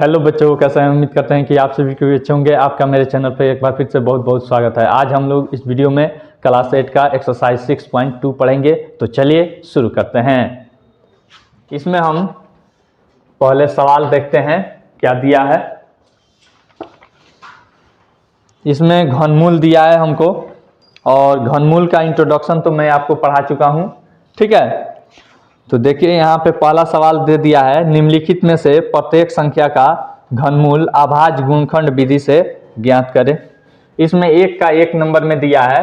Hello बच्चों, कैसे हैं? उम्मीद करते हैं कि आप सभी को अच्छे होंगे। आपका मेरे चैनल पर एक बार फिर से बहुत बहुत स्वागत है। आज हम लोग इस वीडियो में क्लास 8 का एक्सरसाइज 6.2 पढ़ेंगे। तो चलिए शुरू करते हैं। इसमें हम पहले सवाल देखते हैं क्या दिया है। इसमें घनमूल दिया है हमको, और घनमूल का इंट्रोडक्शन तो मैं आपको पढ़ा चुका हूँ, ठीक है। तो देखिए यहाँ पे पहला सवाल दे दिया है, निम्नलिखित में से प्रत्येक संख्या का घनमूल अभाज्य गुणनखंड विधि से ज्ञात करें। इसमें एक का एक नंबर में दिया है,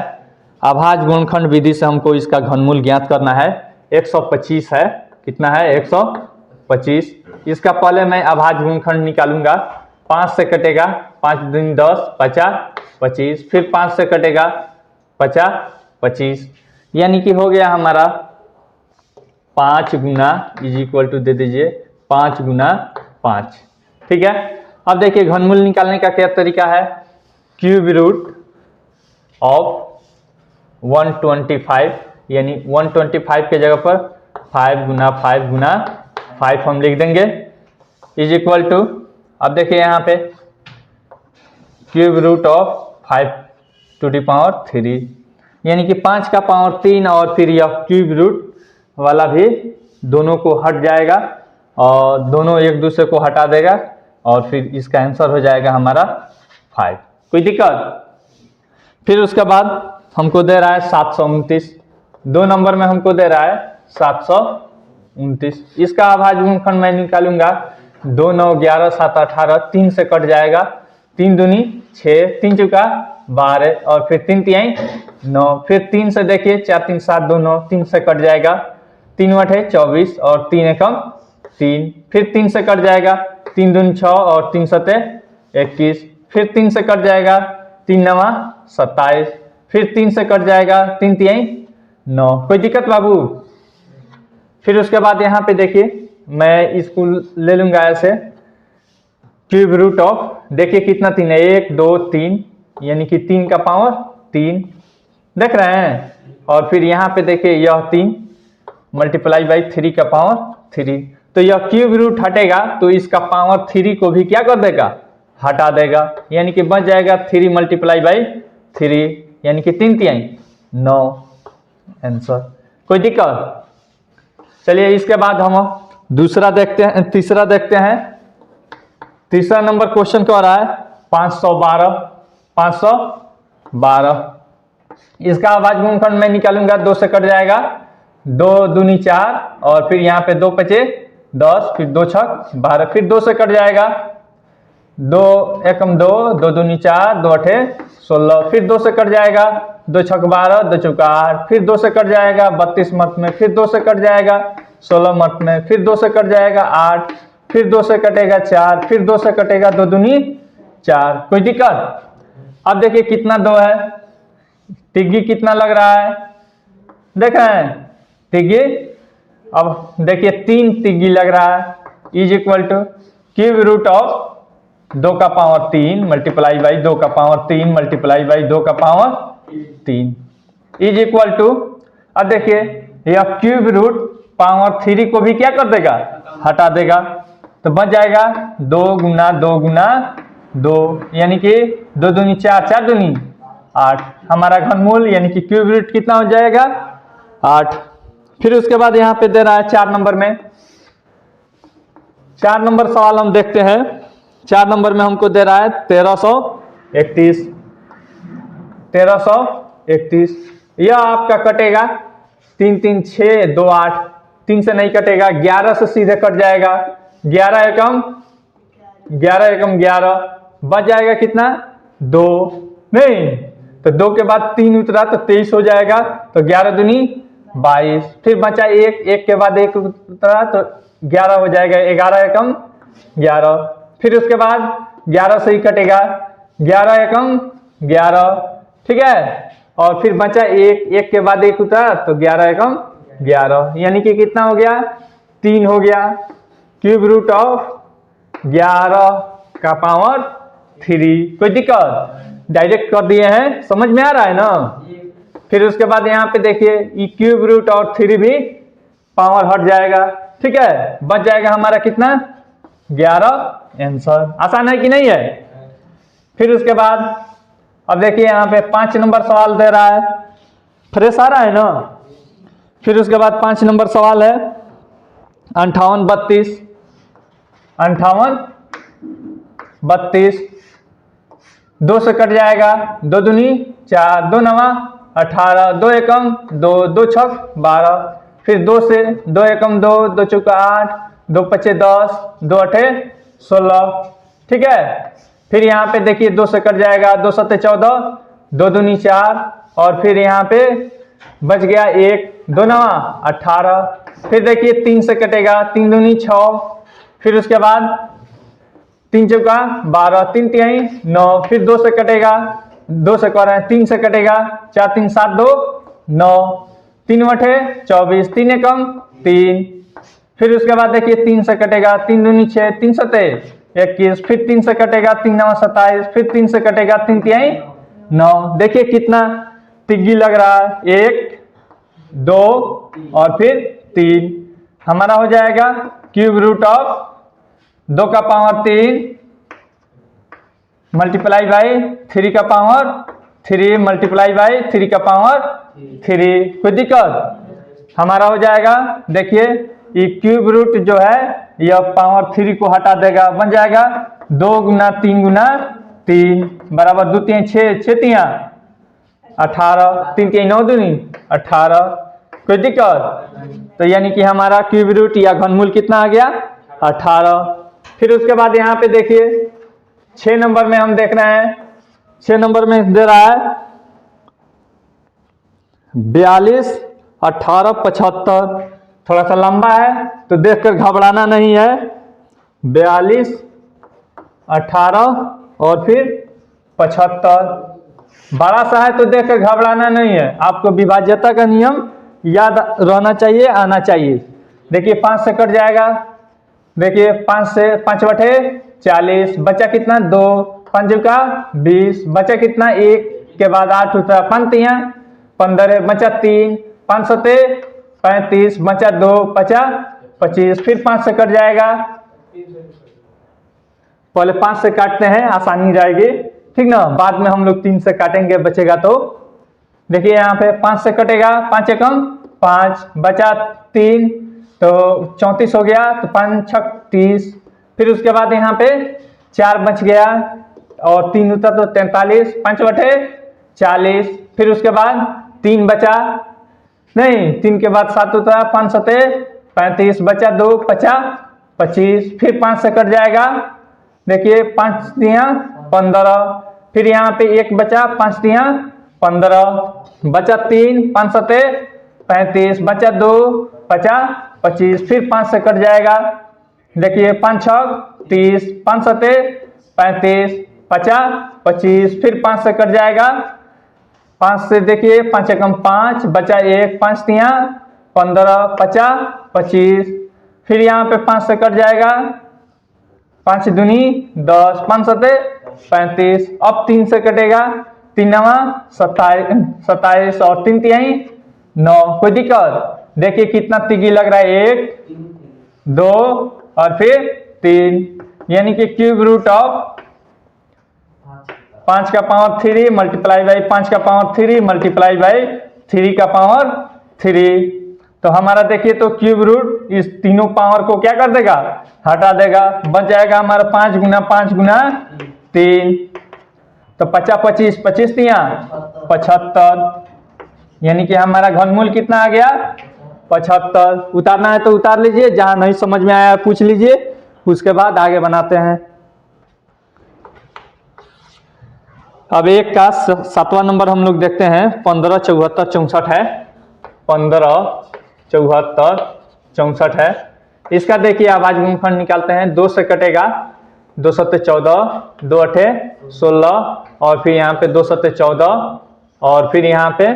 अभाज्य गुणनखंड विधि से हमको इसका घनमूल ज्ञात करना है। 125 है, कितना है? 125। इसका पहले मैं अभाज्य गुणनखंड निकालूंगा। 5 से कटेगा, 5 दूनी 10, 50 25, फिर 5 से कटेगा 50 25, यानी कि हो गया हमारा 5 गुना इज इक्वल टू दे दीजिए 5 गुना 5, ठीक है। अब देखिए घनमूल निकालने का क्या तरीका है। क्यूब रूट ऑफ 125, यानी 125 के जगह पर 5 गुना 5 गुना 5 हम लिख देंगे, इज इक्वल टू, अब देखिए यहाँ पे cube root of 5 to the power 3, यानी कि 5 का पावर 3, और फिर यह क्यूब रूट वाला भी दोनों को हट जाएगा और दोनों एक दूसरे को हटा देगा, और फिर इसका आंसर हो जाएगा हमारा 5। कोई दिक्कत? फिर उसके बाद हमको दे रहा है 729, 2 नंबर में हमको दे रहा है 729। इसका अभाज्य गुणनखंड मैं निकालूंगा। 2 9 11 7 18, 3 से कट जाएगा, 3 दूनी 6, 3 चुका 12, और फिर 3 तिहाई 9, फिर 3 से देखिए 4 3 7 2 9, 3 से कट जाएगा, 3 8 24, और 3 एकम 3, फिर 3 से कट जाएगा, 3 दूनी 6, और 3 सते 21, फिर 3 से कट जाएगा, 3 9 27, फिर 3 से कट जाएगा, 3 तिहाई 9। कोई दिक्कत बाबू? फिर उसके बाद यहाँ पे देखिए मैं इसको ले लूंगा ऐसे, क्यूब रूट ऑफ, देखिए कितना 3 है, 1 2 3, यानी कि 3 का पावर 3, देख रहे हैं। और फिर यहाँ पे देखिए यह 3 मल्टीप्लाई बाई 3 का पावर 3, तो यह क्यूब रूट हटेगा तो इसका पावर 3 को भी क्या कर देगा? हटा देगा, यानी कि बच जाएगा 3 मल्टीप्लाई बाई 3, यानी कि 3 तिहाई 9 आंसर। कोई दिक्कत? चलिए इसके बाद हम दूसरा देखते हैं, तीसरा देखते हैं। तीसरा नंबर क्वेश्चन क्या रहा है? 512, 512। इसका अभाज्य गुणनखंड मैं निकालूंगा, 2 से कट जाएगा, 2 दूनी 4, और फिर यहाँ पे 2 पचे 10, फिर 2 छक 12, फिर 2 से कट जाएगा, 2 एकम 2, 2 दूनी 4, 2 अठे 16, फिर 2 से कट जाएगा, 2 छक 12, 2 चौका 8, फिर 2 से कट जाएगा 32 मत में, फिर 2 से कट जाएगा 16 मत में, फिर 2 से कट जाएगा 8, फिर 2 से कटेगा 4, फिर 2 से कटेगा 2 दूनी 4। कोई दिक्कत? अब देखिए कितना 2 है, तिग्गी कितना लग रहा है, देख रहे हैं तिग्गी। अब देखिए 3 तिग्गी लग रहा है, is equal to cube root of 2 का पावर 3 मल्टीप्लाई बाई 2 का पावर 3 मल्टीप्लाई बाई 2 का पावर 3, इज इक्वल टू, अब देखिए यह क्यूब रूट पावर 3 को भी क्या कर देगा? हटा देगा, तो बच जाएगा 2 गुना 2 गुना 2, यानी कि 2 दूनी 4, 4 दूनी 8, हमारा घनमूल यानी कि क्यूब रूट कितना हो जाएगा? 8। फिर उसके बाद यहाँ पे दे रहा है 4 नंबर में। 4 नंबर सवाल हम देखते हैं। 4 नंबर में हमको दे रहा है 1331, 1331। यह आपका कटेगा 3 3 6 2 8, 3 से नहीं कटेगा, 11 से सीधे कट जाएगा, 11 एकम 11, बच जाएगा कितना? 2, नहीं तो 2 के बाद 3 उतरा तो 23 हो जाएगा, तो 11 दूनी 22, फिर बचा 1, 1 के बाद 1 उतरा तो 11 हो जाएगा, 11 एकम 11, फिर उसके बाद 11 से ही कटेगा, 11 एकम 11, ठीक है। और फिर बचा 1, 1 के बाद 1 उतरा तो 11 एकम 11, यानी कि कितना हो गया? 3 हो गया। क्यूब रूट ऑफ 11 का पावर 3। कोई दिक्कत? डायरेक्ट कर दिए हैं, समझ में आ रहा है ना। फिर उसके बाद यहाँ पे देखिए ई क्यूब रूट और 3 भी पावर हट जाएगा, ठीक है। बच जाएगा हमारा कितना? 11 आंसर। आसान है कि नहीं है? फिर उसके बाद अब देखिए यहाँ पे 5 नंबर सवाल दे रहा है, फ्रेश आ रहा है ना। फिर उसके बाद 5 नंबर सवाल है 58 32, 58 32, 2 से कट जाएगा, 2 दूनी 4, 2 नवा 18, 2 एकम 2, 2 छक 12, फिर 2 से 2 एकम 2, 2 चौका 8, 2 पचे 10, 2 अठे 16, ठीक है। फिर यहाँ पे देखिए 2 से कट जाएगा, 2 सत्ते 14, 2 दूनी 4, और फिर यहाँ पे बच गया 1, 2 नवा 18, फिर देखिए 3 से कटेगा, 3 दूनी 6, फिर उसके बाद 3 चौका 12, 3 तिहाई 9, फिर 2 से कटेगा, 2 से कर रहे हैं, 3 से कटेगा, 4 3 7 2 9, 3 अठे 24, 3 एकम 3, फिर उसके बाद देखिए 3 से कटेगा, 3 दूनी 6, 3 सत्ते 21, फिर 3 से कटेगा, 3 नवा 27, फिर 3 से कटेगा, 3 तिहाई 9। देखिए कितना तिग्गी लग रहा है, 1 2 और फिर 3। हमारा हो जाएगा क्यूब रूट ऑफ 2 का पावर 3 मल्टीप्लाई बाई 3 का पावर 3 मल्टीप्लाई बाई 3 का पावर 3। कोई दिक्कत? हमारा हो जाएगा, देखिए ये क्यूब रूट जो है यह पावर 3 को हटा देगा, बन जाएगा 2 गुना 3 गुना 3 बराबर 2 3 6, 6 3 18, 3 3 9 दूनी 18। कोई दिक्कत? तो यानी कि हमारा क्यूब रूट या घनमूल कितना आ गया? 18। फिर उसके बाद यहाँ पे देखिए 6 नंबर में हम देख रहे हैं, 6 नंबर में दे रहा है 42 18 75। थोड़ा सा लंबा है तो देखकर घबराना नहीं है। 42 18 और फिर 75, बड़ा सा है तो देखकर घबराना नहीं है। आपको विभाज्यता का नियम याद रहना चाहिए, आना चाहिए। देखिए 5 से कट जाएगा, देखिए 5 से 5 बटे 40, बचा कितना 2, 5 का 20, बचा कितना 1 के बाद 8 होता 5 तिया 15, बचा 3, 5 सते 35, बचा 2 बचा 25, फिर 5 से कट जाएगा। पहले 5 से काटते हैं, आसानी रहेगी, ठीक ना। बाद में हम लोग 3 से काटेंगे, बचेगा तो। देखिए यहाँ पे 5 से कटेगा, 5 एकम 5, बचा 3 तो 34 हो गया, तो 5 छक 30, फिर उसके बाद यहाँ पे 4 बच गया और 3 होता तो 43, 5 बटे 40, फिर उसके बाद 3 बचा नहीं, 3 के बाद 7 होता 5 सते 35, बचा 2 50 25, फिर 5 से कट जाएगा। देखिए 5 तिया 15, फिर यहाँ पे 1 बचा, 5 तिया 15, बचा 3, 5 सते 35, बचा 2 50 25, फिर 5 से कट जाएगा। देखिए 5 छक 30, 5 सते 35, 50 25, फिर 5 से कट जाएगा। 5 से देखिए 5 एकम 5, बचा 1, 5 तिया 15 50 25, फिर यहाँ पे 5 से कट जाएगा, 5 दूनी 10, 5 सते 35, अब 3 से कटेगा, 3 नवा 27 और 3 तिहाई 9। कोई दिक्कत? देखिए कितना तिगी लग रहा है, 1 2 और फिर 3, यानी कि क्यूब रूट ऑफ 5 का पावर 3 मल्टीप्लाई बाई 5 का पावर 3 मल्टीप्लाई बाई 3 का पावर 3। तो हमारा देखिए तो क्यूब रूट इस तीनों पावर को क्या कर देगा? हटा देगा, बच जाएगा हमारा 5 गुना 5 गुना 3, तो 50 25 25 तिया 75, यानी कि हमारा घनमूल कितना आ गया? 75। उतारना है तो उतार लीजिए, जहां नहीं समझ में आया पूछ लीजिए, उसके बाद आगे बनाते हैं। अब एक का 7वां नंबर हम लोग देखते हैं, 15 74 64 है, 15 74 64 है। इसका देखिए आवाज गुणनफल निकालते हैं। 2 से कटेगा, 2 सत्ते 14, 2 अठे 16, और फिर यहाँ पे 2 सत्ते 14, और फिर यहाँ पे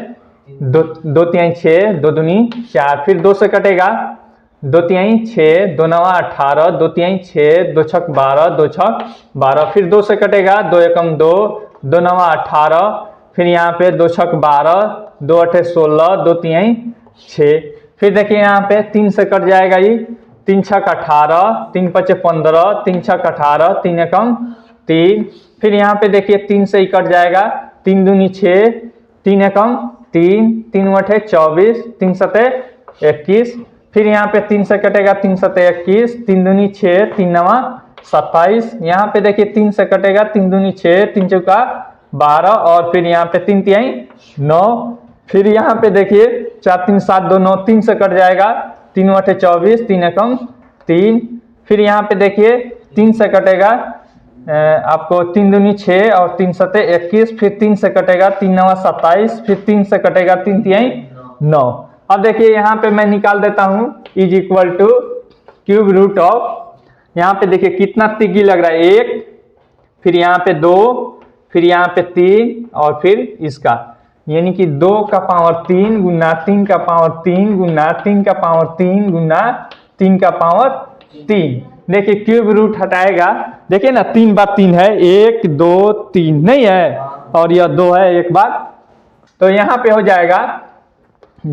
2 तिहाई 6, 2 दूनी 4, फिर 2 से कटेगा, 2 तिहाई 6, 2 नवा 18, 2 तिहाई 6, 2 छक 12, 2 छक 12, फिर 2 से कटेगा, 2 एकम 2, 2 नवा 18, फिर यहाँ पे 2 छक 12, 2 अठे 16, 2 तिहाई 6, फिर देखिए यहाँ पे 3 से कट जाएगा, ये 3 छक 18, 3 पचे 15, 3 छक 18, 3 एकम 3। फिर यहाँ पे देखिए 3 से ही कट जाएगा, 3 दूनी 6, 3 एकम 3, 3 अठे 24, 3 सते 21। फिर यहाँ पे 3 से कटेगा, 3 सते 21, 3 दूनी 6, 3 नवा 27। यहाँ पे देखिए 3 से कटेगा, 3 दूनी 6, 3 चौका 12 और फिर यहाँ पे 3 तिहाई 9। फिर यहाँ पे देखिए 4 3 7 2 9, 3 से कट जाएगा, 3 अठे 24, 3 एकम 3। फिर यहाँ पे देखिए 3 से कटेगा आपको 3 दूनी 6 और 3 सते 21। फिर 3 से कटेगा, 3 नवा 27। फिर 3 से कटेगा, 3 तिहाई 9। अब देखिए यहाँ पे मैं निकाल देता हूँ is equal to cube root of, यहाँ पे देखिए कितना तिग्गी लग रहा है 1, फिर यहाँ पे 2, फिर यहाँ पे 3 और फिर इसका, यानी कि 2 का पावर 3 गुना 3 का पावर 3 गुना 3 का पावर 3 गुना 3 का पावर 3। देखिए क्यूब रूट हटाएगा, देखिए ना 3 बार 3 है, 1 2 3 नहीं है और यह 2 है एक बार, तो यहाँ पे हो जाएगा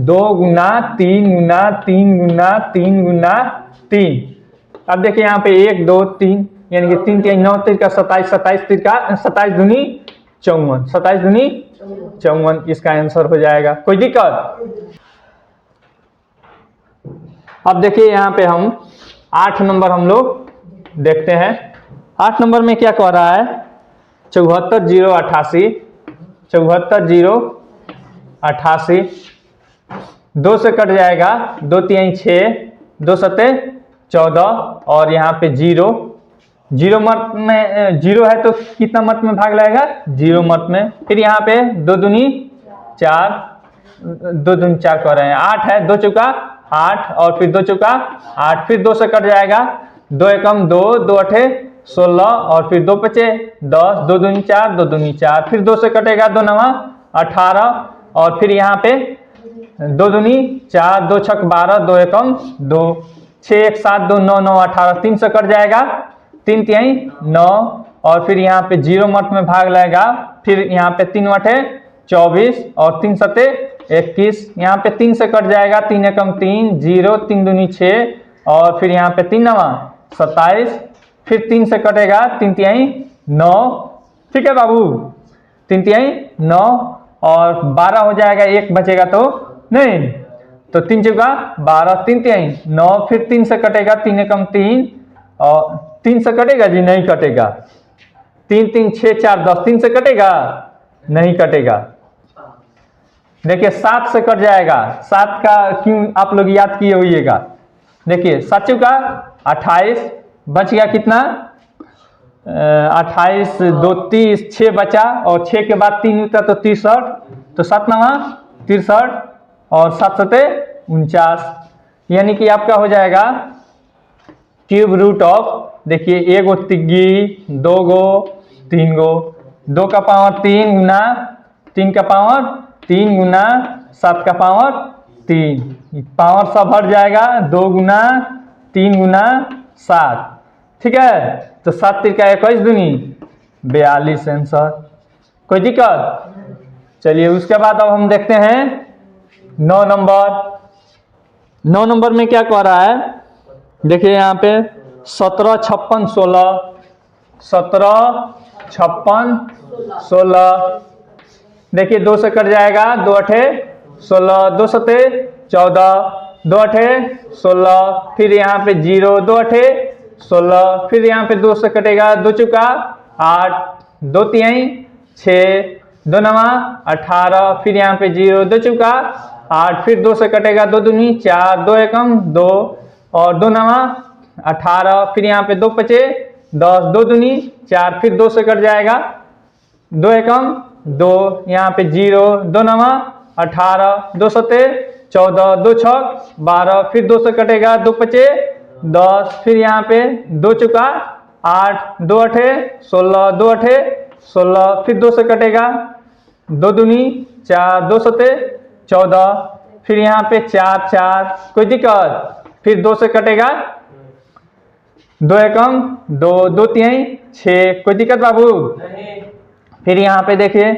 2 गुना 3 गुना 3 गुना 3 गुना 3। अब देखिए यहाँ पे 1 2 3 यानी कि 3 3 9 3 का 27, 27 3 का 27 दूनी 54, 27 दूनी 54 इसका आंसर हो जाएगा। कोई दिक्कत? अब देखिए यहाँ पे हम 8 नंबर हम लोग देखते हैं। 8 नंबर में क्या कह रहा है, 74 0 88, 74 0 88, 2 से कट जाएगा, 2 तिहाई 6, 2 सते 14 और यहाँ पे 0 मत में 0 है तो कितना मत में भाग लगेगा, 0 मत में। फिर यहाँ पे 2 दूनी 4, 2 दूनी 4 कह रहे हैं, 8 है, 2 चौका 8 और फिर 2 चौका 8। फिर 2 से कट जाएगा, 2 एकम 2, 2 अठे 16 और फिर 2 पचे 10, 2 दूनी 4, 2 दूनी 4। फिर 2 से कटेगा, 2 नवा 18 और फिर यहाँ पे 2 दूनी 4, 2 छक 12, 2 एकम 2, 6 1 7 2 9 9 18। 3 से कट जाएगा, 3 तिहाई 9 और फिर यहाँ पे 0 मत में भाग लगेगा। फिर यहाँ पे 3 अठे 24 और 3 सते 21। यहाँ पे 3 से कट जाएगा, 3 एकम 3, 0, 3 दूनी 6 और फिर यहाँ पे 3 नवा 27। फिर 3 से कटेगा, 3 तिहाई 9, ठीक है बाबू, 3 तिहाई 9 और 12 हो जाएगा, 1 बचेगा तो नहीं, तो 3 चौका 12, 3 तिहाई 9। फिर 3 से कटेगा, 3 एकम 3 और 3 से कटेगा जी, नहीं कटेगा, 3 3 6 4 10, 3 से कटेगा नहीं कटेगा। देखिए 7 से कट जाएगा, 7 का क्यों आप लोग याद किए होइएगा, देखिए 7 चौका 28, बच गया कितना 28 2 30, 6 बचा और 6 के बाद 3 उठा तो 63, तो 7 नवा 63 और 7 सते 49, यानी कि आपका हो जाएगा क्यूब रूट ऑफ, देखिए 1 गो तिग्गी, 2 गो 3 गो, 2 का पावर 3 गुना 3 का पावर 3 गुना 7 का पावर 3, पावर सब हट जाएगा, 2 गुना 3 गुना 7, ठीक है, तो 7 3 का 21 दूनी 42 आंसर। कोई दिक्कत? चलिए उसके बाद अब हम देखते हैं 9 नंबर। 9 नंबर में क्या कह रहा है, देखिए यहाँ पे 17 56 16, 17 56 16, देखिए 2 से कट जाएगा, 2 अठे 16, 2 सते 14, 2 अठे 16। फिर यहाँ पे 0, 2 अठे 16। फिर यहाँ पे 2 से कटेगा, 2 चौका 8, 2 तिहाई 6, 2 नवा 18। फिर यहाँ पे 0, 2 चौका 8। फिर 2 से कटेगा, 2 दूनी 4, 2 एकम 2 और 2 नवा 18। फिर यहाँ पे 2 पचे 10, 2 दूनी 4। फिर 2 से कट जाएगा, 2 एकम 2, यहाँ पे 0, 2 नवा 18, 2 सते 14, 2 छक 12। फिर 2 से कटेगा, 2 पचे 10। फिर यहाँ पे 2 चौका 8, 2 अठे 16, 2 अठे 16। फिर 2 से कटेगा, 2 दूनी 4, 2 सते 14। फिर यहाँ पे 4 4, कोई दिक्कत? फिर 2 से कटेगा, 2 एकम 2, 2 तिहाई 6, कोई दिक्कत बाबू? फिर यहाँ पे देखिए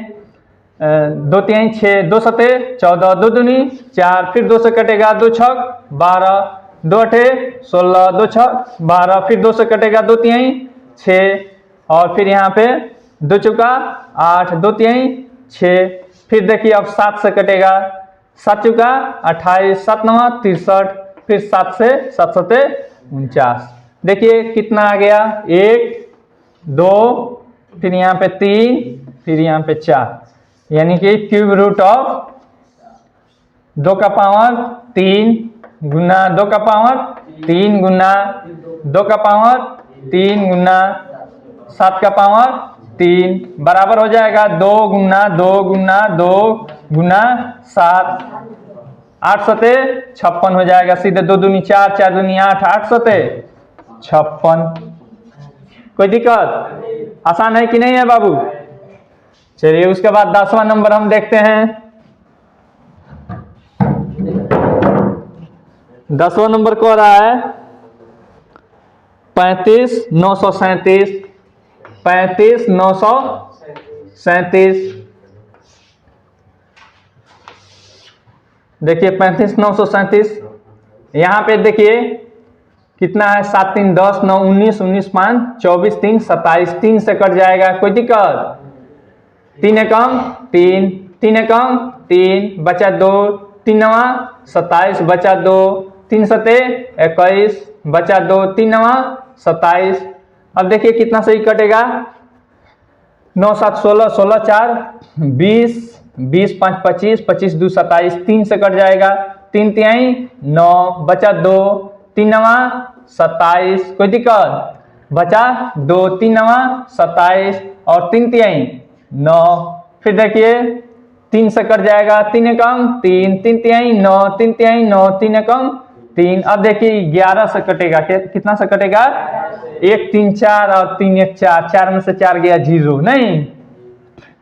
2 तिहाई 6, 2 सते 14, 2 दूनी 4। फिर 2 से कटेगा, 2 छक 12, 2 अठे 16, 2 छः 12, फिर 2 से कटेगा 2 तिहाई 6, और फिर यहाँ पे 2 चौका 8, 2 तिहाई 6, फिर देखिए अब 7 से कटेगा 7 चौका 28, 7 नवा 63, फिर 7 से 7 सते 49। देखिए कितना आ गया 1 2, फिर यहाँ पे 3, फिर यहाँ पे 4, यानी कि क्यूब रूट ऑफ 2 का पावर 3 गुना 2 का पावर 3 गुना 2 का पावर 3 गुना 7 का पावर 3 बराबर हो जाएगा 2 गुना 2 गुना 2 गुना 7, 8 सते 56 हो जाएगा सीधे। 2 दूनी 4, 4 दूनी 8, 8 सते 56। कोई दिक्कत? आसान है कि नहीं है बाबू? चलिए उसके बाद 10वां नंबर हम देखते हैं। 10वां नंबर को आ रहा है 35,937, 35,937। देखिए 35,937, यहाँ पे देखिए कितना है 7 3 10 9 19 19 5 24 3 27, 3 से कट जाएगा। कोई दिक्कत? 3 एकम 3, 3 एकम 3, बचा 2, 3 नवा 27, बचा 2, 3 सते 21, बचा 2, 3 नवा 27। अब देखिए कितना सही कटेगा 9 7 16, 16 4 20, 20 5 25, 25 2 27, 3 से कट जाएगा। 3 तिहाई 9, बचा 2, 3 नवा 27। कोई दिक्कत? बचा 2, 3 नवा 27 और 3 तिहाई 9। फिर देखिए 3 से कट जाएगा, 3 एकम 3, 3 तिहाई 9, 3 तिहाई 9, 3 एकम 3। अब देखिए 11 से कटेगा, कितना से कटेगा 1 3 4 और 3 1 4, 4 में से 4 गया 0। नहीं,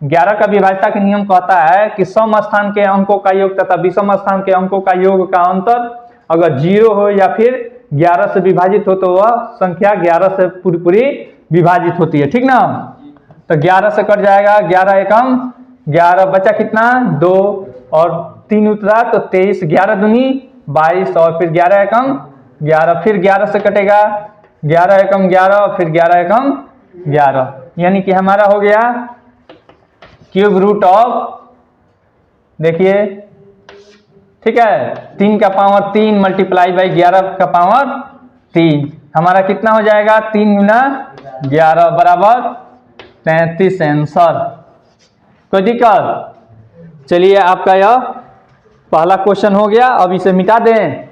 11 का विभाज्यता के नियम कहता है कि सम स्थान के अंकों का योग तथा विषम स्थान के अंकों का योग का अंतर अगर 0 हो या फिर 11 से विभाजित हो तो वह संख्या 11 से पूरी विभाजित होती है। ठीक ना? तो 11 से कट जाएगा, 11 एकम 11, बचा कितना 2 और 3 उतरा तो 23, 11 दूनी 22 और फिर 11 एकम 11, फिर 11 से कटेगा 11 एकम 11 और फिर 11 एकम 11, यानी कि हमारा हो गया क्यूब रूट ऑफ, देखिए ठीक है 3 का पावर 3 मल्टीप्लाई बाई 11 का पावर 3, हमारा कितना हो जाएगा 3 गुना 11 बराबर 33 आंसर। कोई दिक्कत? चलिए आपका यह पहला क्वेश्चन हो गया। अब इसे मिटा दें।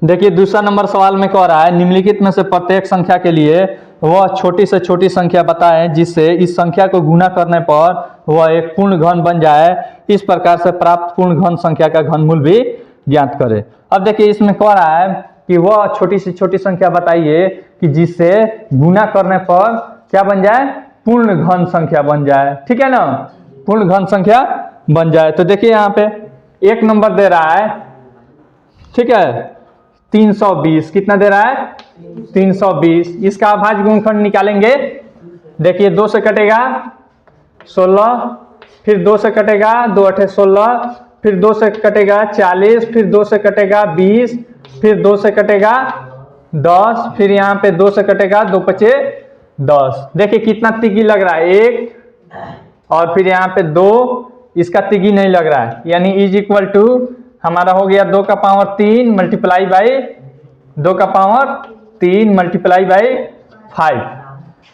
देखिए दूसरा नंबर सवाल में कह रहा है निम्नलिखित में से प्रत्येक संख्या के लिए वह छोटी से छोटी संख्या बताएं जिससे इस संख्या को गुणा करने पर वह एक पूर्ण घन बन जाए। इस प्रकार से प्राप्त पूर्ण घन संख्या का घनमूल भी ज्ञात करें। अब देखिए इसमें कह रहा है कि वह छोटी से छोटी संख्या बताइए कि जिससे गुणा करने पर क्या बन जाए, पूर्ण घन संख्या बन जाए। ठीक है ना, पूर्ण घन संख्या बन जाए। तो देखिए यहाँ पे एक नंबर दे रहा है, ठीक है 320, कितना दे रहा है 320। इसका अभाज्य गुणनखंड निकालेंगे। देखिए 2 से कटेगा 16, फिर 2 से कटेगा 2 अठे 16, फिर 2 से कटेगा 40, फिर 2 से कटेगा 20, फिर 2 से कटेगा 10, फिर यहाँ पे 2 से कटेगा 2 पचे 10। देखिए कितना तिगी लग रहा है 1 और फिर यहाँ पे 2, इसका तिगी नहीं लग रहा है, यानी इज इक्वल टू हमारा हो गया 2 का पावर 3 मल्टीप्लाई बाई 2 का पावर 3 मल्टीप्लाई बाई 5।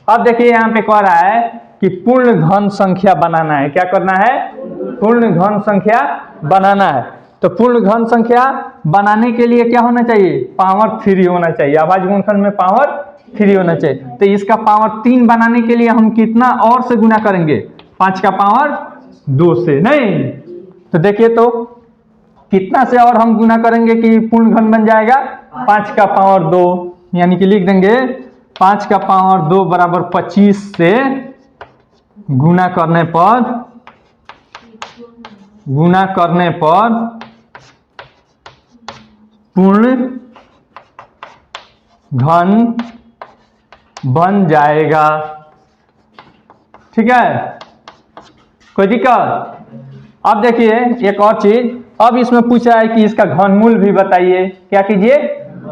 अब देखिए यहाँ पे कह रहा है कि पूर्ण घन संख्या बनाना है। क्या करना है? पूर्ण घन संख्या बनाना है। तो पूर्ण घन संख्या बनाने के लिए क्या होना चाहिए? पावर 3 होना चाहिए। अभाज्य गुणनखंड में पावर 3 होना चाहिए। तो इसका पावर 3 बनाने के लिए हम कितना और से गुना करेंगे? 5 का पावर 2 से। नहीं तो देखिए तो कितना से और हम गुना करेंगे कि पूर्ण घन बन जाएगा? 5 का पावर 2, यानी कि लिख देंगे 5 का पावर 2 बराबर 25 से गुना करने पर पूर्ण घन बन जाएगा। ठीक है, कोई दिक्कत? अब देखिए एक और चीज, अब इसमें पूछा है कि इसका घनमूल भी बताइए। क्या कीजिए,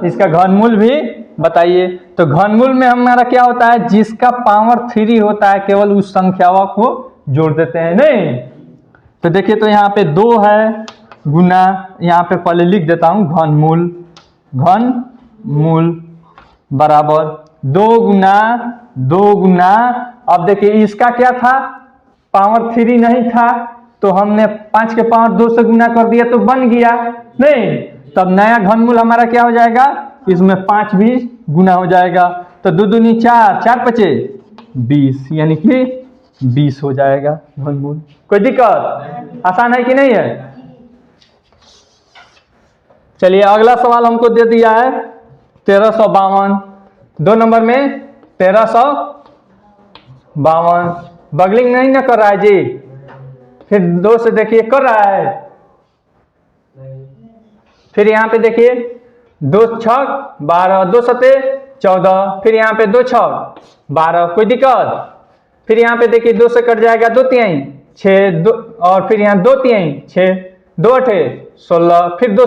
इसका घनमूल भी बताइए। तो घनमूल में हमारा क्या होता है, जिसका पावर 3 होता है केवल उस संख्याओं को जोड़ देते हैं। नहीं तो देखिए, तो यहाँ पे 2 है गुना, यहाँ पे पहले लिख देता हूँ घनमूल, घनमूल बराबर 2 गुना 2 गुना। अब देखिए इसका क्या था, पावर 3 नहीं था, तो हमने 5 के पावर 2 से गुना कर दिया तो बन गया। नहीं, तब नया घनमूल हमारा क्या हो जाएगा, इसमें 5 भी गुना हो जाएगा। तो 2 दूनी 4, 4 पचे 20, यानी कि 20 हो जाएगा घनमूल। कोई दिक्कत, आसान है कि नहीं है। चलिए अगला सवाल हमको दे दिया है 1352, 2 नंबर में 1352। बगलिंग नहीं ना कर रहा है जी, फिर 2 से देखिए कर रहा है। फिर यहाँ पे देखिए 2 छक 12, 2 सते 14, फिर यहाँ पे 2 छक 12, कोई दिक्कत। फिर यहाँ पे देखिए 2 से कट जाएगा 2 तिहाई 6, 2 और फिर यहाँ 2 तिहाई 6, 2 अठे 16, फिर 2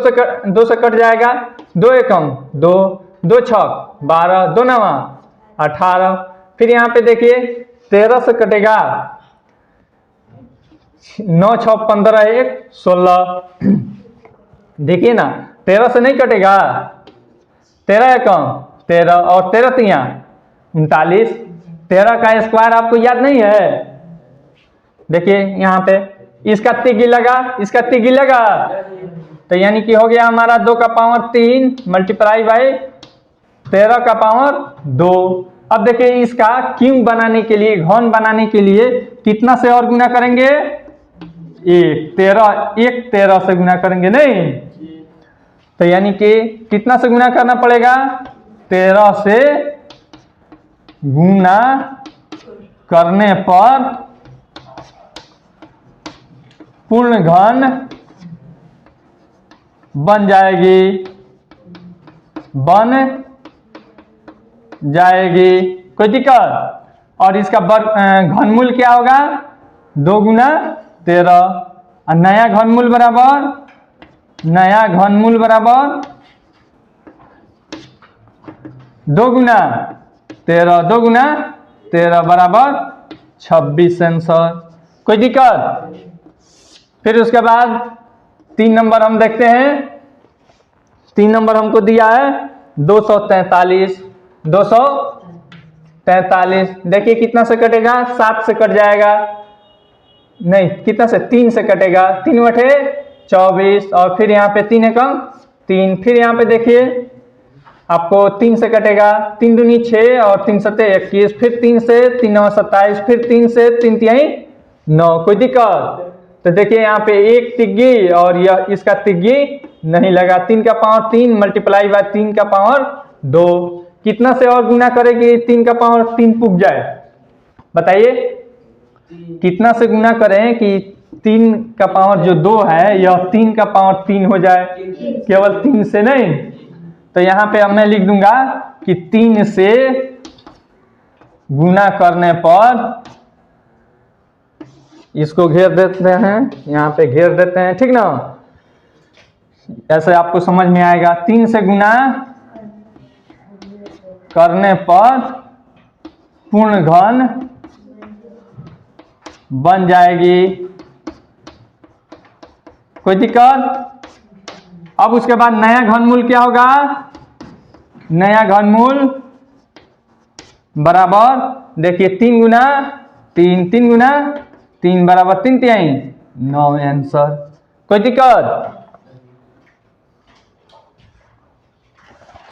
से कट जाएगा 2 एकम 2, 2 छक 12, 2 नवा 18। फिर यहाँ पे देखिए 13 से कटेगा 9 6 15 1 16। देखिए ना 13 से नहीं कटेगा, 13 एकम 13 और 13 तिया 39। 13 का स्क्वायर आपको याद नहीं है। देखिए यहाँ पे इसका तिगी लगा, इसका तिगी लगा, तो यानी कि हो गया हमारा 2 का पावर 3 मल्टीप्लाई बाई 13 का पावर 2। अब देखिए इसका क्यूब बनाने के लिए, घन बनाने के लिए कितना से और गुना करेंगे, 1 13 से गुना करेंगे। नहीं तो यानी कि कितना से गुना करना पड़ेगा, 13 से गुना करने पर पूर्ण घन बन जाएगी, बन जाएगी। कोई दिक्कत। और इसका घनमूल क्या होगा, 2 गुना 13, और नया घनमूल बराबर 2 गुना 13, 2 गुना 13 बराबर 26 आंसर। कोई दिक्कत। फिर उसके बाद 3 नंबर हम देखते हैं। 3 नंबर हमको दिया है 243, 243। देखिए कितना से कटेगा, 7 से कट जाएगा, नहीं कितना से 3 से कटेगा, 3 बटे 24, और फिर यहाँ पे 3 एकम 3। फिर यहाँ पे देखिए आपको 3 से कटेगा, 3 दूनी 6 और 3 सते 21, फिर 3 से 3 9 27, फिर 3 से 3 तिहाई 9। कोई दिक्कत। तो देखिए यहाँ पे एक तिग्गी और यह इसका तिग्गी नहीं लगा। 3 का पावर 3 मल्टीप्लाई बाय 3 का पावर 2। कितना से और गुना करेगी 3 का पावर 3 पुग जाए, बताइए कितना से गुना करें कि 3 का पावर जो 2 है यह 3 का पावर 3 हो जाए, केवल 3 से नहीं। तो यहाँ पे अब मैं लिख दूंगा कि 3 से गुना करने पर, इसको घेर देते हैं, यहाँ पे घेर देते हैं, ठीक ना, ऐसे आपको समझ में आएगा। 3 से गुना करने पर पूर्ण घन बन जाएगी। कोई दिक्कत। अब उसके बाद नया घनमूल क्या होगा, नया घनमूल बराबर देखिए 3 गुना 3, 3 गुना 3 बराबर 3 तिहाई 9 आंसर। कोई दिक्कत।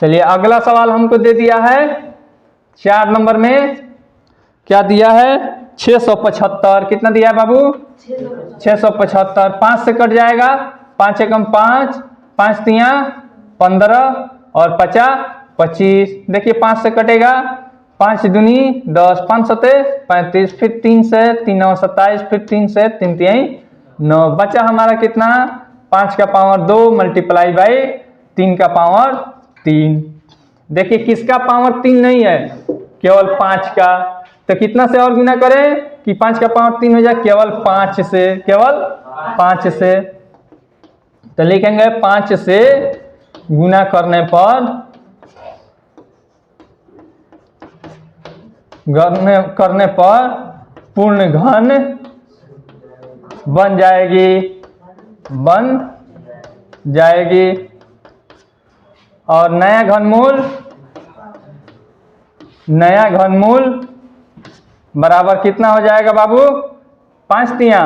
चलिए अगला सवाल हमको दे दिया है 4 नंबर में, क्या दिया है 675। कितना दिया है बाबू, 675। 5 से कट जाएगा, 5 एकम 5, 5 तिया 15 और 50 25। देखिए 5 से कटेगा, 5 दूनी 10, 5 सते 35, फिर 3 से 3 9 27, फिर 3 से 3 तिहाई 9। बचा हमारा कितना, 5 का पावर 2 मल्टीप्लाई बाई 3 का पावर 3। देखिए किसका पावर 3 नहीं है, केवल 5 का। तो कितना से और गुना करें कि 5 का पावर 3 हो जाए, केवल 5 से, केवल 5 से। तो लिखेंगे 5 से गुना करने पर पूर्ण घन बन जाएगी। और नया घनमूल बराबर कितना हो जाएगा बाबू? 5 तिया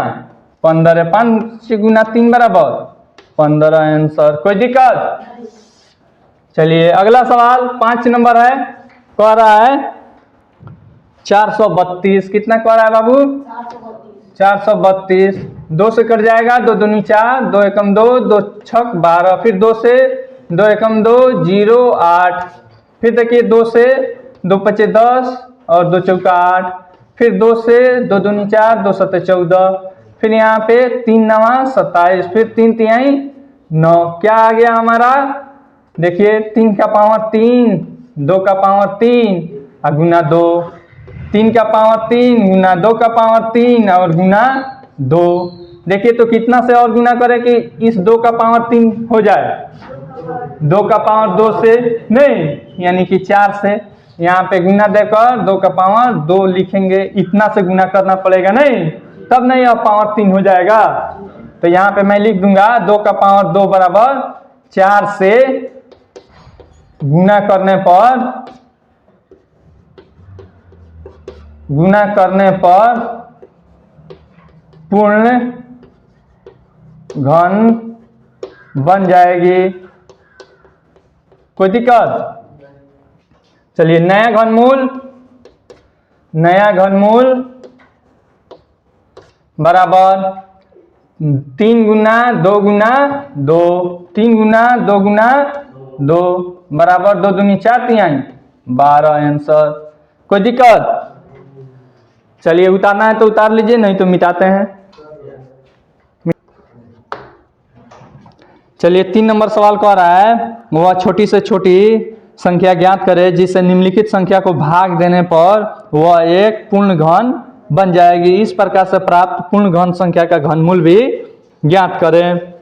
15, 5 गुना 3 बराबर 15 आंसर। कोई दिक्कत? चलिए अगला सवाल 5 नंबर है, कह रहा है 432। कितना कह रहा है बाबू? 432। 2 से कट जाएगा, 2 दूनी 4, 2 एकम 2, 2 छक 12, फिर 2 से 2 एकम 2 0 8, फिर देखिए 2 से 2 पचे 10 और 2 चौका 8, फिर 2 से 2 दूनी 4, 2 सत्ते 14, फिर यहाँ पे 3 नवा 27, फिर 3 तिहाई 9। क्या आ गया हमारा? देखिए 3 का पावर 3, 2 का पावर 3 और गुना 2, 3 का पावर 3 गुना 2 का पावर 3 और गुना 2। देखिए तो कितना से और गुना करें कि इस 2 का पावर 3 हो जाए? 2 का पावर 2 से नहीं, यानी कि 4 से। यहाँ पे गुना देकर 2 का पावर 2 लिखेंगे, इतना से गुना करना पड़ेगा नहीं, तब नहीं अब पावर 3 हो जाएगा। तो यहाँ पे मैं लिख दूंगा 2 का पावर 2 बराबर 4 से गुना करने पर पूर्ण घन बन जाएगी। कोई दिक्कत? चलिए नया घनमूल बराबर 3 गुना 2 गुना 2, 3 गुना 2 गुना 2 बराबर 2 दूनी 4 तिहाई 12 आंसर। कोई दिक्कत? चलिए उतारना है तो उतार लीजिए, नहीं तो मिटाते हैं। चलिए 3 नंबर सवाल कह रहा है वह छोटी से छोटी संख्या ज्ञात करे जिससे निम्नलिखित संख्या को भाग देने पर वह एक पूर्ण घन बन जाएगी। इस प्रकार से प्राप्त पूर्ण घन संख्या का घनमूल भी ज्ञात करें।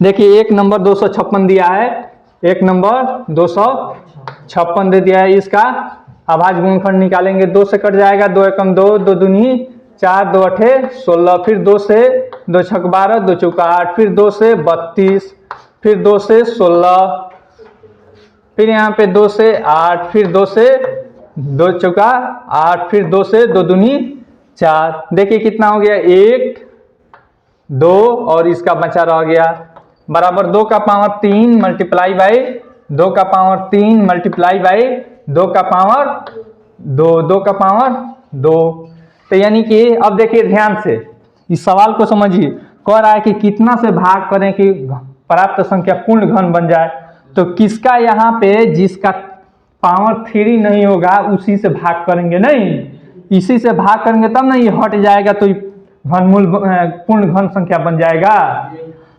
देखिए 1 नंबर 256 दिया है, 1 नंबर 256 दे दिया है। इसका अभाज्य गुणनखंड निकालेंगे, 2 से कट जाएगा, 2 एकम 2, 2 दूनी 4, 2 अठे 16, फिर 2 से 2 छक 12, 2 चौका 8, फिर 2 से 32, फिर 2 से 16, फिर यहाँ पे 2 से 8, फिर 2 से 2 चौका 8, फिर 2 से 2 दूनी 4। देखिए कितना हो गया? 1 2 और इसका बचा रह गया बराबर 2 का पावर 3 मल्टीप्लाई बाई 2 का पावर 3 मल्टीप्लाई बाई 2 का पावर 2, 2 का पावर 2। तो यानी कि अब देखिए ध्यान से इस सवाल को समझिए, कह रहा है कि कितना से भाग करें कि प्राप्त संख्या पूर्ण घन बन जाए। तो किसका यहाँ पे जिसका पावर 3 नहीं होगा उसी से भाग करेंगे, नहीं इसी से भाग करेंगे तब नहीं हट जाएगा, तो घनमूल पूर्ण घन संख्या बन जाएगा।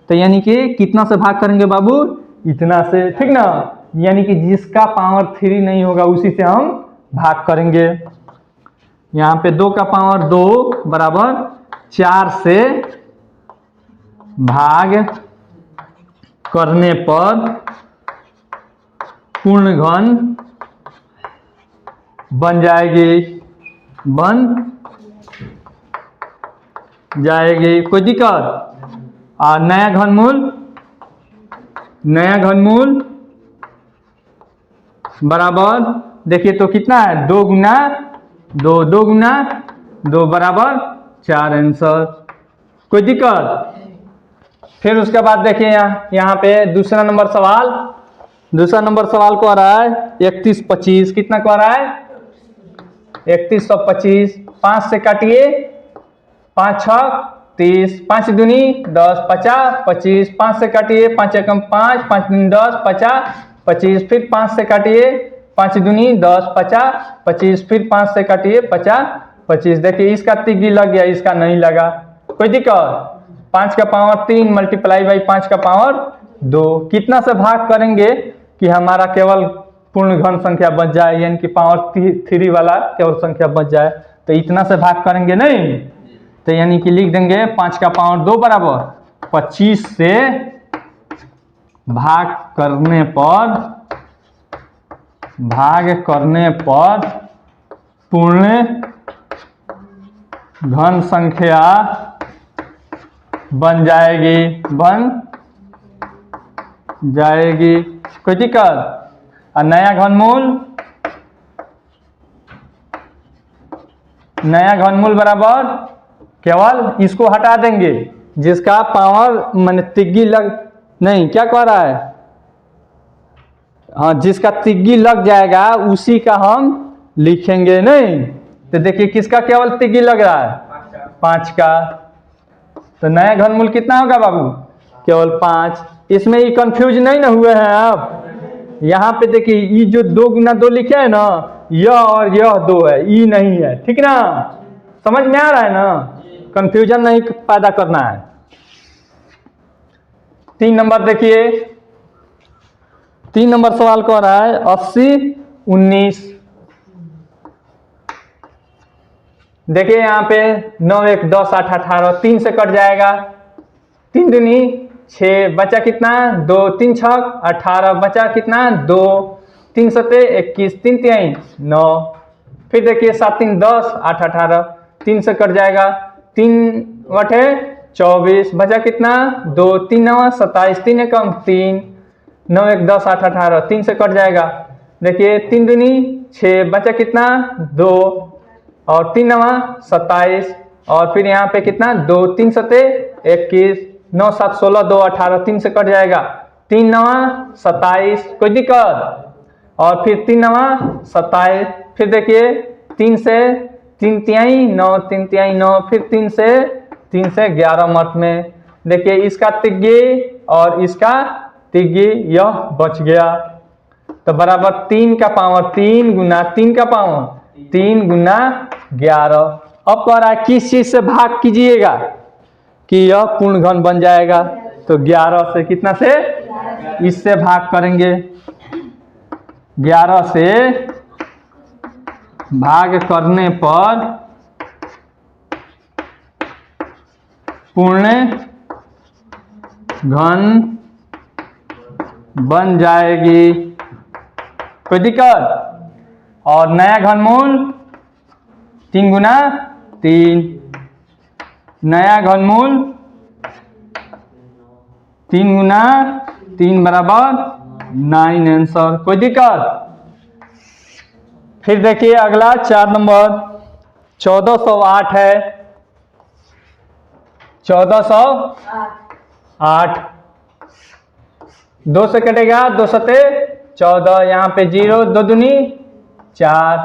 तो यानी कि कितना से भाग करेंगे बाबू? इतना से, ठीक ना। यानी कि जिसका पावर 3 नहीं होगा उसी से हम भाग करेंगे। यहाँ पे 2 का पावर 2 बराबर 4 से भाग करने पर पूर्ण घन बन जाएगी। कोई दिक्कत? और नया घनमूल बराबर देखिए तो कितना है? 2 गुना 2, 2 गुना 2 बराबर 4 आंसर। कोई दिक्कत? फिर उसके बाद देखिए यहाँ पे दूसरा नंबर सवाल कह रहा है 3125। कितना कह रहा है? 3125। 5 से काटिए, 5 छक 30, 5 दूनी 10, 50 25, 5 से काटिए, 5 एकम 5, 5 दूनी 10, 50 25, फिर 5 से काटिए, 5 दूनी 10, 50 25, फिर 5 से काटिए, 50 25। देखिए इसका तिग्गी लग गया, इसका नहीं लगा। कोई दिक्कत? 5 का पावर 3 मल्टीप्लाई बाई 5 का पावर 2। कितना से भाग करेंगे कि हमारा केवल पूर्ण घन संख्या बच जाए, यानी कि पावर 3 वाला केवल संख्या बच जाए। तो इतना से भाग करेंगे नहीं, तो यानी कि लिख देंगे 5 का पावर 2 बराबर 25 से भाग करने पर पूर्ण घन संख्या बन जाएगी। कोई दिक्कत? और नया घनमूल बराबर केवल इसको हटा देंगे, जिसका पावर माने तिग्गी लग नहीं, क्या कह रहा है, हाँ, जिसका तिग्गी लग जाएगा उसी का हम लिखेंगे नहीं। तो देखिए किसका केवल तिग्गी लग रहा है, 5 का। तो नया घनमूल कितना होगा बाबू, केवल 5। इसमें ये कंफ्यूज नहीं ना हुए हैं आप? यहाँ पे देखिए ये जो 2 गुना 2 लिखे है ना, यह और यह 2 है, ई नहीं है, ठीक ना? समझ में आ रहा है ना? कंफ्यूजन नहीं पैदा करना है। 3 नंबर देखिए, 3 नंबर सवाल कह रहा है 80 19। देखिए यहाँ पे 9 1 10 8 18, 3 से कट जाएगा, 3 दूनी 6, बचा कितना 2, 3 छक 18, बचा कितना 2, 3 सते 21, 3 तिहाई 9। फिर देखिए 7 3 10 8 18, 3 से कट जाएगा, 3 वठे 24, बचा कितना 2, 3 9 27, 3 एकम 3, 9 1 10 8 18, 3 से कट जाएगा। देखिए 3 दूनी 6, बचा कितना 2, और 3 9 27, और फिर यहाँ पे कितना 2, 3 सते 21, 9 7 16 2 18, 3 से कट जाएगा, 3 9 27, कोई दिक्कत? और फिर 3 9 27, फिर देखिए 3 से 3 तिहाई 9, 3 तिहाई 9, फिर 3 से 11 मत में। देखिए इसका तिग्गी और इसका तिग्गी यह बच गया, तो बराबर 3 का पावर 3 गुना 3 का पावर 3 गुना 11। अब कह रहा है किस चीज से भाग कीजिएगा कि यह पूर्ण घन बन जाएगा, तो 11 से, कितना से, इससे भाग करेंगे। 11 से भाग करने पर पूर्ण घन बन जाएगी। कोई दिक्कत? और नया घनमूल 3 गुना 3, नया घनमूल 3 गुना 3 बराबर 9 आंसर। कोई दिक्कत? फिर देखिए अगला 4 नंबर 1408 है, 1408, 2 से कटेगा 2 सते 14, यहाँ पे 0, 2 दूनी 4,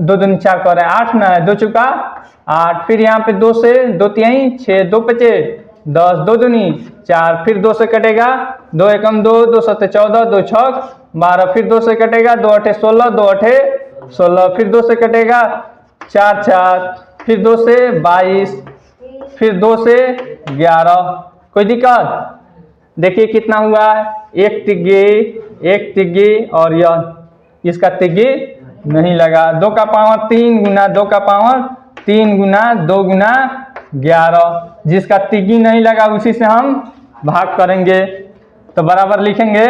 2 दूनी 4 कर रहे हैं 8 ना, 2 चुका 8, फिर यहाँ पे 2 से 2 तिहाई 6, 2 पचे 10, 2 दूनी 4, फिर 2 से कटेगा 2 एकम 2, 2 सते 14, 2 छक 12, फिर 2 से कटेगा 2 अठे 16, 2 अठे 16, फिर 2 से कटेगा 4 4, फिर 2 से 22, फिर 2 से 11। कोई दिक्कत? देखिए कितना हुआ, एक तिग्गी और यह इसका तिग्गी नहीं लगा। 2 का पावर 3 गुना 2 का पावर 3 गुना 2 गुना 11, जिसका तिग्गी नहीं लगा उसी से हम भाग करेंगे, तो बराबर लिखेंगे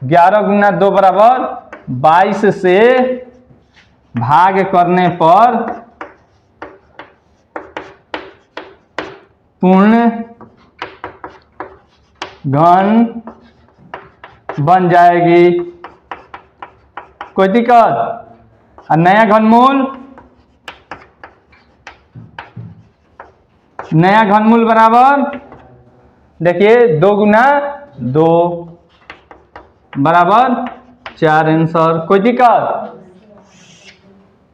11 गुना 2 बराबर 22 से भाग करने पर पूर्ण घन बन जाएगी। कोई दिक्कत? और नया घनमूल बराबर देखिए 2 गुना 2 बराबर 4 आंसर। कोई दिक्कत?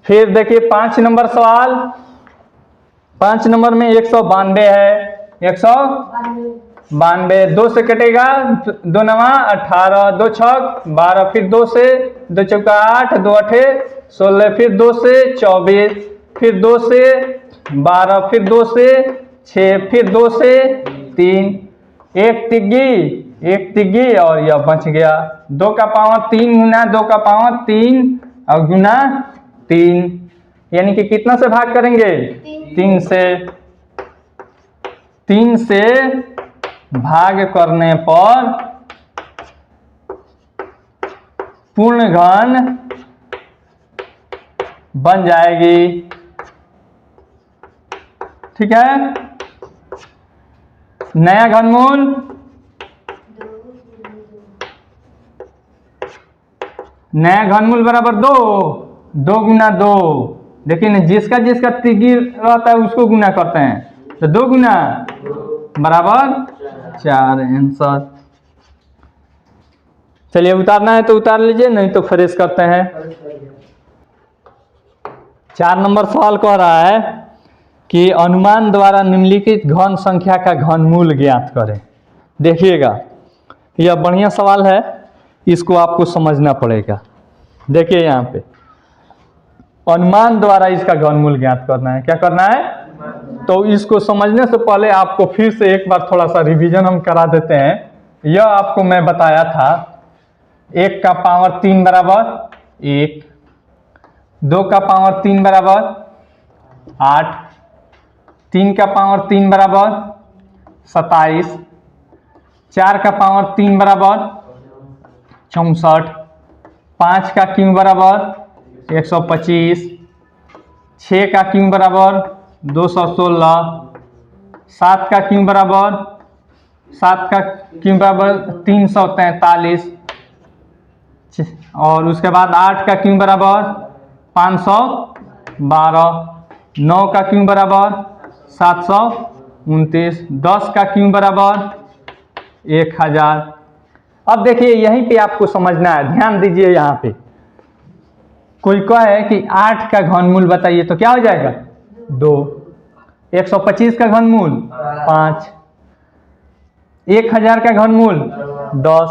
फिर देखिए 5 नंबर सवाल, 5 नंबर में 192 है, 192, 2 से कटेगा 2 9 18, 2 छक 12, फिर 2 से 2 चौका 8, 2 अठे 16, फिर 2 से 24, फिर 2 से 12, फिर 2 से 6, फिर 2 से 3, एक तिग्गी और यह बच गया। 2 का पावर 3 गुना 2 का पावर 3 और गुना 3, यानी कि कितना से भाग करेंगे, 3 से भाग करने पर पूर्ण घन बन जाएगी। ठीक है, नया घनमूल बराबर 2, 2 गुना 2। देखिए ना, जिसका जिसका त्रिज्यीय रहता है उसको गुना करते हैं, तो 2 गुना बराबर 4 आंसर। चलिए उतारना है तो उतार लीजिए, नहीं तो फ्रेश करते हैं। 4 नंबर सवाल कह रहा है कि अनुमान द्वारा निम्नलिखित घन संख्या का घनमूल ज्ञात करें। देखिएगा, यह बढ़िया सवाल है, इसको आपको समझना पड़ेगा। देखिए यहाँ पे अनुमान द्वारा इसका घनमूल ज्ञात करना है। क्या करना है? तो इसको समझने से पहले आपको फिर से एक बार थोड़ा सा रिवीजन हम करा देते हैं। यह आपको मैं बताया था 1 का पावर 3 बराबर 1, 2 का पावर 3 बराबर 8, 3 का पावर 3 बराबर 27, 4 का पावर 3 बराबर 64, 5 का क्यूब बराबर 125, 6 का क्यूब बराबर 216, 7 का क्यूब बराबर 343, और उसके बाद 8 का क्यूब बराबर 512, 9 का क्यूब बराबर 729, 10 का क्यूब बराबर 1000। अब देखिए यहीं पे आपको समझना है, ध्यान दीजिए। यहाँ पे कोई कहे कि 8 का घनमूल बताइए, तो क्या हो जाएगा? 2। 125 का घनमूल 5, 1000 का घनमूल 10।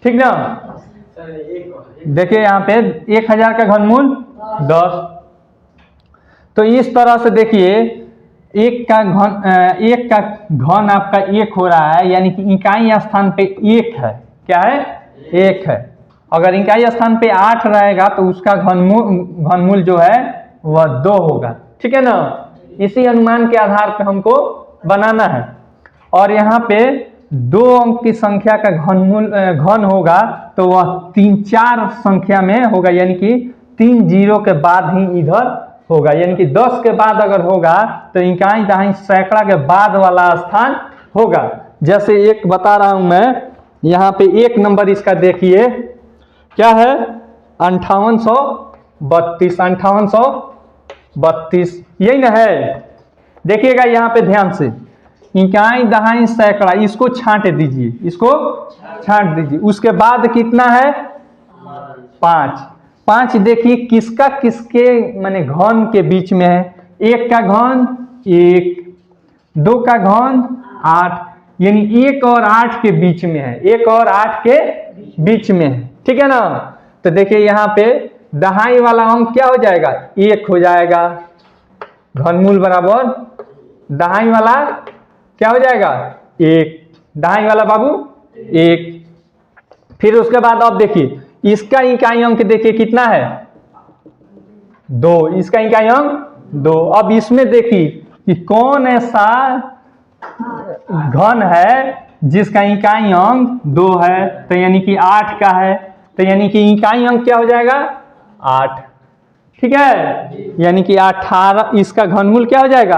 ठीक ना? देखिए यहाँ पे 1000 का घनमूल 10। तो इस तरह से देखिए, एक का घन आपका 1 हो रहा है, यानी कि इकाई स्थान पे 1 है। क्या है? 1 है। अगर इकाई स्थान पे 8 रहेगा तो उसका घनमूल जो है वह 2 होगा। ठीक है ना? इसी अनुमान के आधार पे हमको बनाना है। और यहाँ पे 2 अंक की संख्या का घन होगा तो वह 3-4 संख्या में होगा, यानी कि 3 जीरो के बाद ही इधर होगा। यानी कि 10 के बाद अगर होगा तो इकाई दहाई सैकड़ा के बाद वाला स्थान होगा। जैसे एक बता रहा हूं मैं, यहाँ पे 1 नंबर इसका देखिए क्या है? 5832, 5832 यही ना है। देखिएगा यहाँ पे ध्यान से, इकाई दहाई सैकड़ा, इसको छांट दीजिए, इसको छांट दीजिए। उसके बाद कितना है? 5। देखिए किसका किसके माने घन के बीच में है? 1 का घन 1, 2 का घन 8, यानी 1 और 8 के बीच में है। 1 और 8 के बीच में है। ठीक है ना? तो देखिए यहाँ पे दहाई वाला अंक क्या हो जाएगा? 1 हो जाएगा। घनमूल बराबर दहाई वाला क्या हो जाएगा? 1। दहाई वाला बाबू 1। फिर उसके बाद आप देखिए इसका इकाई अंक देखिए कितना है? 2। इसका इकाई अंक 2। अब इसमें देखिए कि कौन ऐसा घन है जिसका इकाई अंक 2 है, तो यानी कि 8 का है। तो यानी कि इकाई अंक क्या हो जाएगा? 8। ठीक है? यानी कि 18। इसका घनमूल क्या हो जाएगा?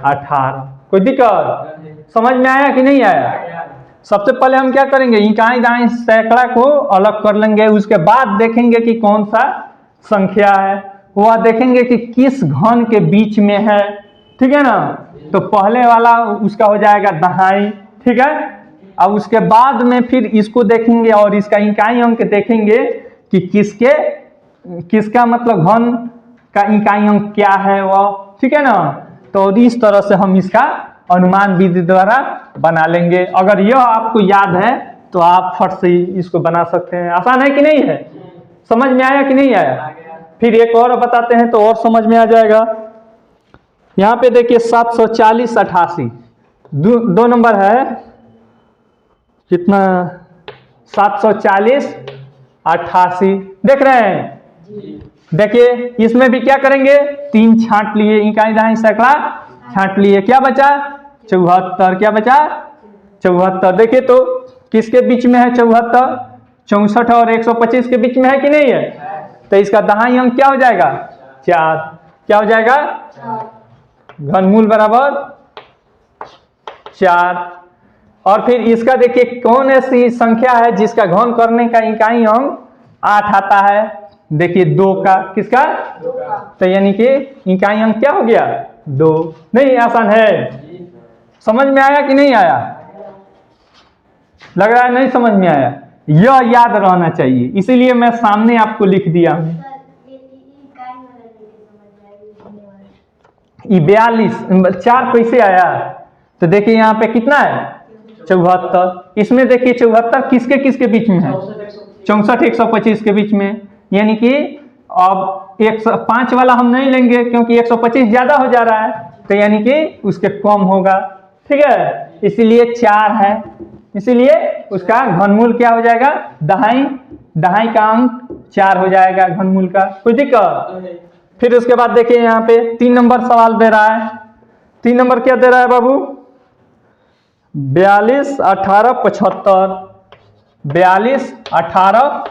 18। कोई दिक्कत? समझ में आया कि नहीं आया? सबसे पहले हम क्या करेंगे? इकाई दहाई सैकड़ा को अलग कर लेंगे। उसके बाद देखेंगे कि कौन सा संख्या है, वह देखेंगे कि किस घन के बीच में है। ठीक है ना? तो पहले वाला उसका हो जाएगा दहाई। ठीक है? अब उसके बाद में फिर इसको देखेंगे और इसका इकाई अंक देखेंगे कि किसका मतलब घन का इकाई अंक क्या है वह। ठीक है ना? तो इस तरह से हम इसका अनुमान विधि द्वारा बना लेंगे। अगर यह आपको याद है तो आप फट से इसको बना सकते हैं। आसान है कि नहीं है? समझ में आया कि नहीं आया? फिर एक और बताते हैं तो और समझ में आ जाएगा। यहाँ पे देखिए 740 88 दो नंबर है। कितना? 740 88 देख रहे हैं? देखिए इसमें भी क्या करेंगे? 3 छांट लिए, इकाई दहाई सैकड़ा छांट लिए, क्या बचा? 74। क्या बचा? 74। देखिए तो किसके बीच में है 74? 64 और 125 के बीच में है कि नहीं है? तो इसका दहाई अंक क्या हो जाएगा? 4। क्या हो जाएगा? घनमूल बराबर 4। और फिर इसका देखिए कौन ऐसी संख्या है जिसका घन करने का इकाई अंक 8 आता है? देखिए 2 का। किसका? तो यानी कि इकाई अंक क्या हो गया? 2। नहीं आसान है? समझ में आया कि नहीं आया? लग रहा है नहीं समझ में आया। यह याद रहना चाहिए, इसीलिए मैं सामने आपको लिख दिया हूं। 42 4 कैसे आया? तो देखिए यहाँ पे कितना है? 74। इसमें देखिए 74 किसके किसके बीच में है? 64 125 के बीच में। यानी कि अब 105 वाला हम नहीं लेंगे क्योंकि 125 ज्यादा हो जा रहा है, तो यानी कि उसके कम होगा। ठीक है, इसीलिए 4 है, इसीलिए उसका घनमूल क्या हो जाएगा? दहाई का अंक 4 हो जाएगा घनमूल का। कोई दिक्कत? फिर उसके बाद देखिए यहाँ पे 3 नंबर सवाल दे रहा है। 3 नंबर क्या दे रहा है बाबू? 42 18 75। 42 18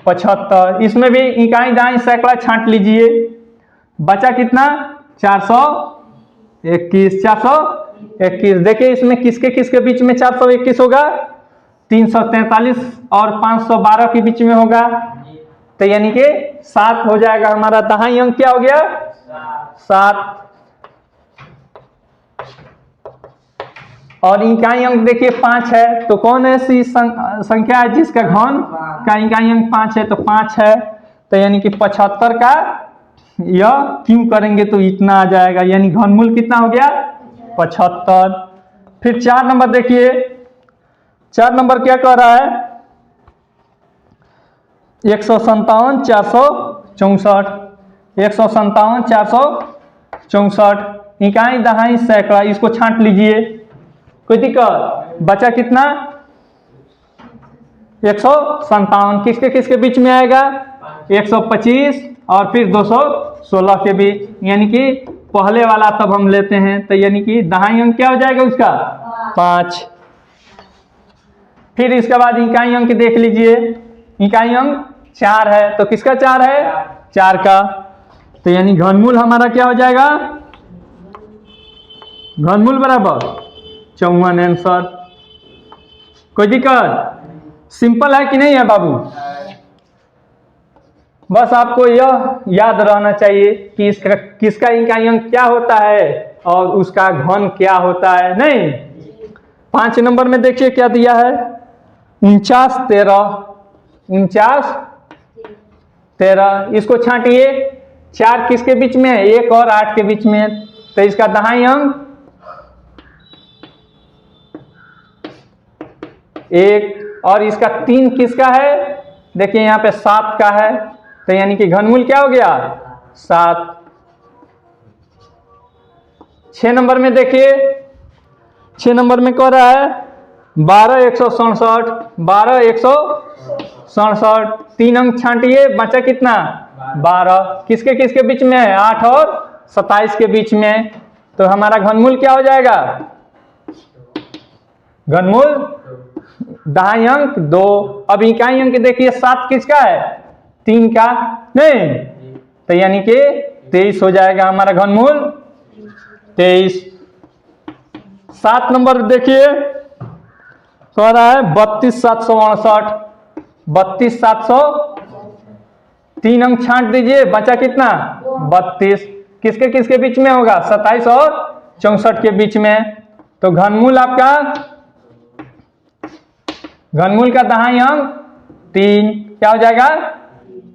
75। इसमें भी इकाई दाई सैकड़ा छांट लीजिए। बचा कितना? 421। 421। देखिए इसमें किसके किसके बीच में 421 होगा? 343 और 512 के बीच में होगा। तो यानी कि 7 हो जाएगा हमारा दहाई अंक। क्या हो गया? 7। और इकाई अंक देखिए 5 है, तो कौन ऐसी संख्या है जिसका घन का इकाई अंक 5 है? तो 5 है। तो यानी कि 75 का यह क्यों करेंगे तो इतना आ जाएगा, यानी घनमूल कितना हो गया? 75। फिर 4 नंबर देखिए, 4 नंबर क्या कह रहा है? 157 464। 157 464। इकाई दहाई सैकड़ा, इसको छांट लीजिए। कोई दिक्कत? बचा कितना? 157। किसके किसके बीच में आएगा? 125 और फिर 216 के बीच, यानी कि पहले वाला तब हम लेते हैं। तो यानी कि दहाई अंक क्या हो जाएगा उसका? 5। फिर इसके बाद इकाई अंक देख लीजिए। इकाई अंक 4 है, तो किसका 4 है? 4 का। तो यानी घनमूल हमारा क्या हो जाएगा? घनमूल बराबर 54 आंसर। कोई दिक्कत? सिंपल है कि नहीं है बाबू? बस आपको यह याद रहना चाहिए कि किसका इकाई अंक क्या होता है और उसका घन क्या होता है। नहीं, 5 नंबर में देखिए क्या दिया है? 49 13। 49 13। इसको छांटिए। 4 किसके बीच में है? 1 और 8 के बीच में है, तो इसका दहाई अंक 1। और इसका 3 किसका है? देखिए यहाँ पे 7 का है, तो यानी कि घनमूल क्या हो गया? 7। 6 नंबर में देखिए, 6 नंबर में कह रहा है 12 167। 12 167। 3 अंक छांटिए, बचा कितना? 12। किसके किसके बीच में है? 8 और 27 के बीच में। तो हमारा घनमूल क्या हो जाएगा? घनमूल दहाई अंक 2। अब इकाई अंक देखिए 7 किसका है? 3 का। नहीं, तो यानी कि 23 हो जाएगा हमारा घनमूल 23। 7 नंबर देखिए कह रहा है 32 768। 32 700। 3 अंक छांट दीजिए, बचा कितना? 32। किसके किसके बीच में होगा? 27 और 64 के बीच में। तो घनमूल आपका, घनमूल का दहाई अंक 3। क्या हो जाएगा?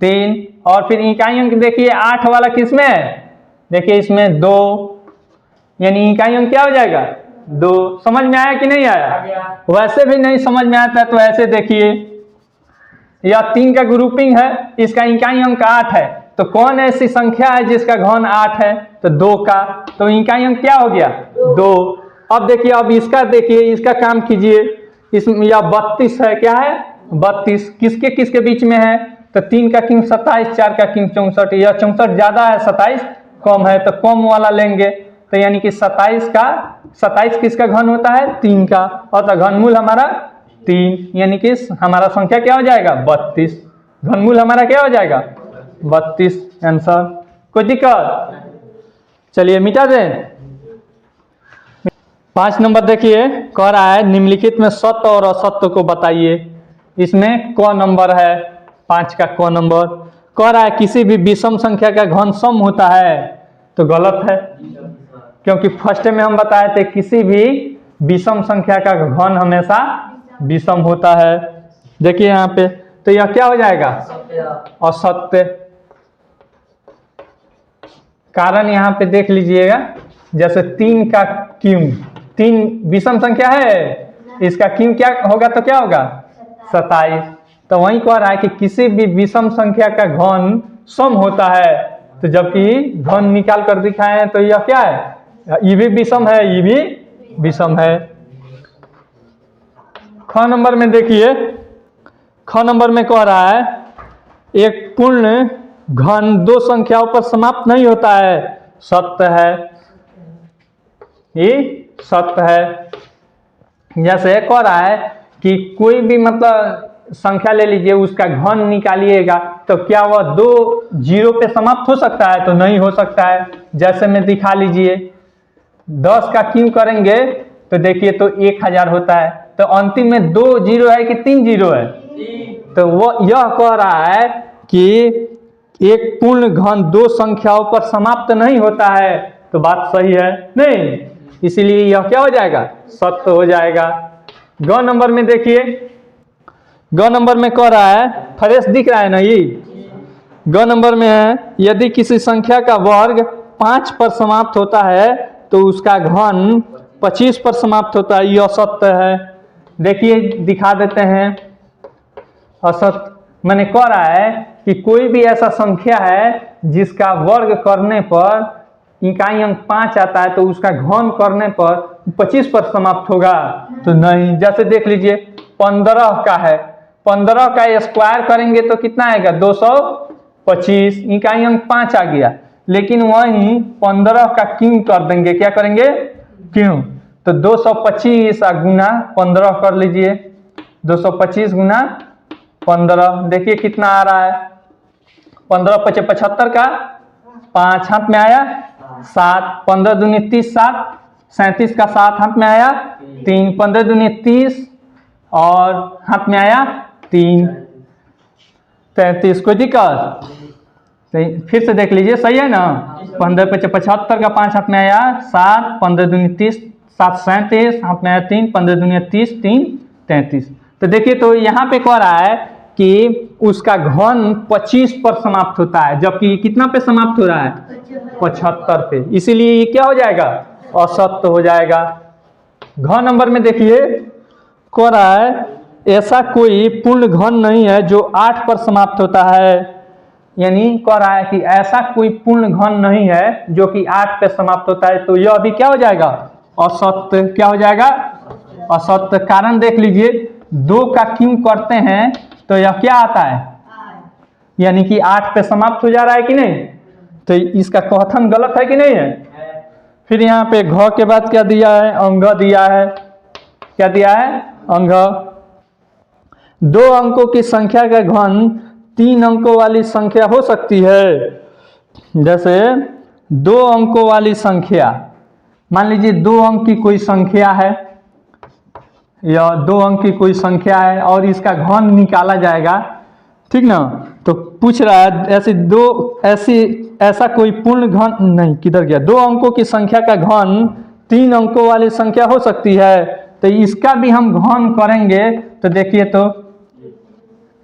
3। और फिर इकाई अंक देखिए 8 वाला किसमें है? देखिए इसमें 2, यानी इकाई अंक क्या हो जाएगा? 2। समझ में आया कि नहीं आया? वैसे भी नहीं समझ में आता तो ऐसे देखिए, यह 3 का ग्रुपिंग है, इसका इकाई अंक 8 है, तो कौन ऐसी संख्या है जिसका घन 8 है? तो 2 का। तो इकाई अंक क्या हो गया? 2। अब देखिए, अब इसका देखिए, इसका काम कीजिए। इसमें यह 32 है, क्या है? 32। किसके किसके बीच में है? तो 3 का किंग 27, 4 का किंग 64। यह 64 ज्यादा है, 27 कम है, तो कम वाला लेंगे। तो यानी कि 27 का 27 किसका घन होता है? 3 का। और घनमूल हमारा 3, यानी कि हमारा संख्या क्या हो जाएगा? 32। घनमूल हमारा क्या हो जाएगा? 32 आंसर। कोई दिक्कत? चलिए मिटा दें। 5 नंबर देखिए, कह रहा है निम्नलिखित में सत्य और असत्य को बताइए। इसमें क नंबर है, 5 का क नंबर। कह रहा है किसी भी विषम संख्या का घन सम होता है, तो गलत है, क्योंकि फर्स्ट में हम बताए थे किसी भी विषम संख्या का घन हमेशा विषम होता है। देखिए यहाँ पे, तो यह क्या हो जाएगा? असत्य। कारण यहाँ पे देख लीजिएगा, जैसे 3 का क्यूब, 3 विषम संख्या है, इसका क्यूब क्या होगा? तो क्या होगा? 27। तो वही कह रहा है कि किसी भी विषम संख्या का घन सम होता है, तो जबकि घन निकाल कर दिखाए हैं, तो यह क्या है? ये भी विषम है, ये भी विषम है। ख नंबर में देखिए, ख नंबर में कह रहा है एक पूर्ण घन 2 संख्याओं पर समाप्त नहीं होता है। सत्य है, ये सत्य है। जैसे कह रहा है कि कोई भी मतलब संख्या ले लीजिए, उसका घन निकालिएगा, तो क्या वह 2 जीरो पे समाप्त हो सकता है? तो नहीं हो सकता है। जैसे में दिखा लीजिए, 10 का क्यूब करेंगे तो देखिए तो 1000 होता है, तो अंतिम में 2 जीरो है कि 3 जीरो है? तो वो यह कह रहा है कि एक पूर्ण घन 2 संख्याओं पर समाप्त नहीं होता है, तो बात सही है नहीं, इसीलिए यह क्या हो जाएगा? सत्य हो जाएगा। ग नंबर में देखिए, ग नंबर में कह रहा है, फ्रेश दिख रहा है ना ये? ग नंबर में है यदि किसी संख्या का वर्ग 5 पर समाप्त होता है, तो उसका घन 25 पर समाप्त होता है। यह असत्य है। देखिए दिखा देते हैं। असत्य मैंने कह रहा है कि कोई भी ऐसा संख्या है जिसका वर्ग करने पर इकाई अंक 5 आता है, तो उसका घन करने पर 25 पर समाप्त होगा, तो नहीं। जैसे देख लीजिए 15 का है, 15 का स्क्वायर करेंगे तो कितना आएगा? 225, इकाई अंक 5 आ गया। लेकिन वहीं 15 का क्यूब कर देंगे, क्या करेंगे? क्यूब। तो 225 गुना 15 कर लीजिए, 225 गुना 15, देखिए कितना आ रहा है? 15 पचे 75 का 5 हाथ में आया 7, 15 दूनी 30, 7, 37 का 7 हाथ में आया 3, 15 दूनी 30 और हाथ में आया 3, 33। कोई दिक्कत? फिर से देख लीजिए, सही है ना? 15 पचे 75 का 5 हाथ में आया 7, 15 दूनी 30, 7 37 हाथ में आया 3, 15 दूनी 30, 3 33। तो देखिए तो यहाँ पे कह रहा है कि उसका घन 25 पर समाप्त होता है, जबकि कितना पे समाप्त हो रहा है? 75 पे, इसीलिए ये क्या हो जाएगा? असत्य हो जाएगा। घ नंबर में देखिए, कह रहा है ऐसा कोई पूर्ण घन नहीं है जो 8 पर समाप्त होता है। यानी कह रहा है कि ऐसा कोई पूर्ण घन नहीं है जो कि 8 पे समाप्त होता है, तो यह अभी क्या हो जाएगा? असत्य। क्या हो जाएगा? असत्य। कारण देख लीजिए, 2 का क्यूब करते हैं तो यह क्या आता है? यानी कि 8 पे समाप्त हो जा रहा है कि नहीं? तो इसका कथन गलत है कि नहीं है? फिर यहाँ पे घ के बाद क्या दिया है? अंग दिया है। क्या दिया है? अंग। 2 अंकों की संख्या का घन 3 अंकों वाली संख्या हो सकती है। जैसे 2 अंकों वाली संख्या, मान लीजिए 2 अंक की कोई संख्या है, या 2 अंक की कोई संख्या है और इसका घन निकाला जाएगा, ठीक ना? तो पूछ रहा है ऐसा कोई पूर्ण घन नहीं, किधर गया? 2 अंकों की संख्या का घन 3 अंकों वाली संख्या हो सकती है, तो इसका भी हम घन करेंगे तो देखिए तो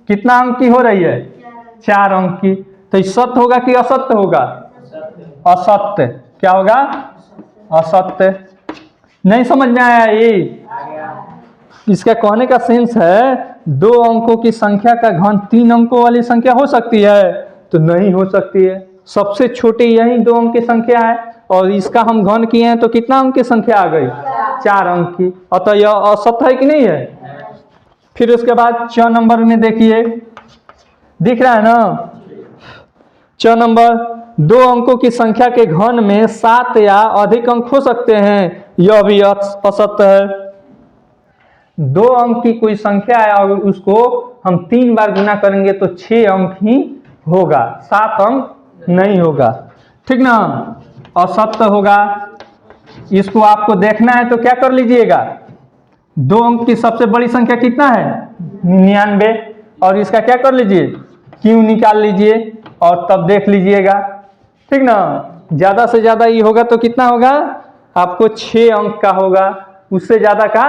कितना अंक की हो रही है? 4 अंक की। तो सत्य होगा कि असत्य होगा? असत्य। क्या होगा? असत्य। नहीं समझ में आया? ये इसका कहने का सेंस है 2 अंकों की संख्या का घन 3 अंकों वाली संख्या हो सकती है, तो नहीं हो सकती है। सबसे छोटी यही 2 अंक की संख्या है, और इसका हम घन किए हैं तो कितना अंक की संख्या आ गई? 4 अंक की। अतः यह असत्य है कि नहीं है? फिर उसके बाद च नंबर में देखिए, दिख रहा है ना? च नंबर, 2 अंकों की संख्या के घन में 7 या अधिक अंक हो सकते हैं, यह भी असत्य है। 2 अंक की कोई संख्या है और उसको हम 3 बार गुना करेंगे तो 6 अंक ही होगा, 7 अंक नहीं होगा, ठीक ना, असत्य होगा। इसको आपको देखना है तो क्या कर लीजिएगा, 2 अंक की सबसे बड़ी संख्या कितना है 99, और इसका क्या कर लीजिए क्यों निकाल लीजिए और तब देख लीजिएगा, ठीक ना। ज्यादा से ज्यादा ये होगा तो कितना होगा आपको 6 अंक का होगा, उससे ज्यादा का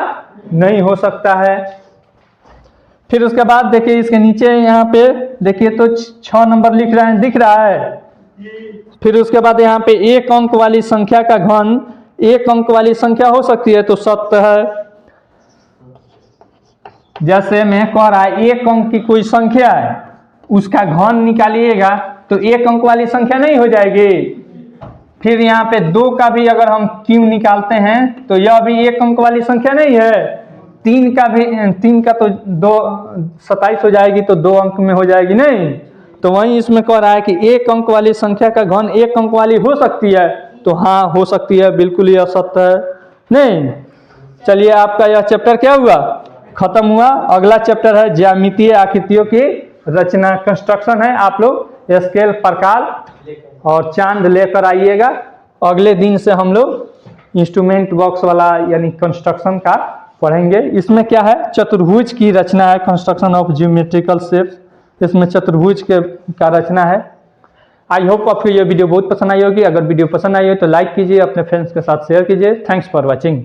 नहीं हो सकता है। फिर उसके बाद देखिए इसके नीचे यहाँ पे देखिए तो 6 नंबर लिख रहे हैं, दिख रहा है। फिर उसके बाद यहाँ पे 1 अंक वाली संख्या का घन 1 अंक वाली संख्या हो सकती है तो सत्य है। जैसे मैं कह रहा है 1 अंक की कोई संख्या है उसका घन निकालिएगा तो 1 अंक वाली संख्या नहीं हो जाएगी। फिर यहाँ पे 2 का भी अगर हम क्यों निकालते हैं तो यह भी 1 अंक वाली संख्या नहीं है। 3 का भी 3 का तो 27 हो जाएगी तो 2 अंक में हो जाएगी नहीं। तो वहीं इसमें कह रहा है कि 1 अंक वाली संख्या का घन 1 अंक वाली हो सकती है, तो हाँ हो सकती है, बिल्कुल ही असत्य है नहीं। चलिए आपका यह चैप्टर क्या हुआ, खत्म हुआ। अगला चैप्टर है ज्यामितीय आकृतियों की रचना, कंस्ट्रक्शन है। आप लोग स्केल, प्रकार और चांद लेकर आइएगा। अगले दिन से हम लोग इंस्ट्रूमेंट बॉक्स वाला यानी कंस्ट्रक्शन का पढ़ेंगे। इसमें क्या है, चतुर्भुज की रचना है, कंस्ट्रक्शन ऑफ ज्योमेट्रिकल शेप्स। इसमें चतुर्भुज का रचना है। आई होप आपको यह वीडियो बहुत पसंद आई होगी। अगर वीडियो पसंद आई हो तो लाइक कीजिए, अपने फ्रेंड्स के साथ शेयर कीजिए। Thanks for watching.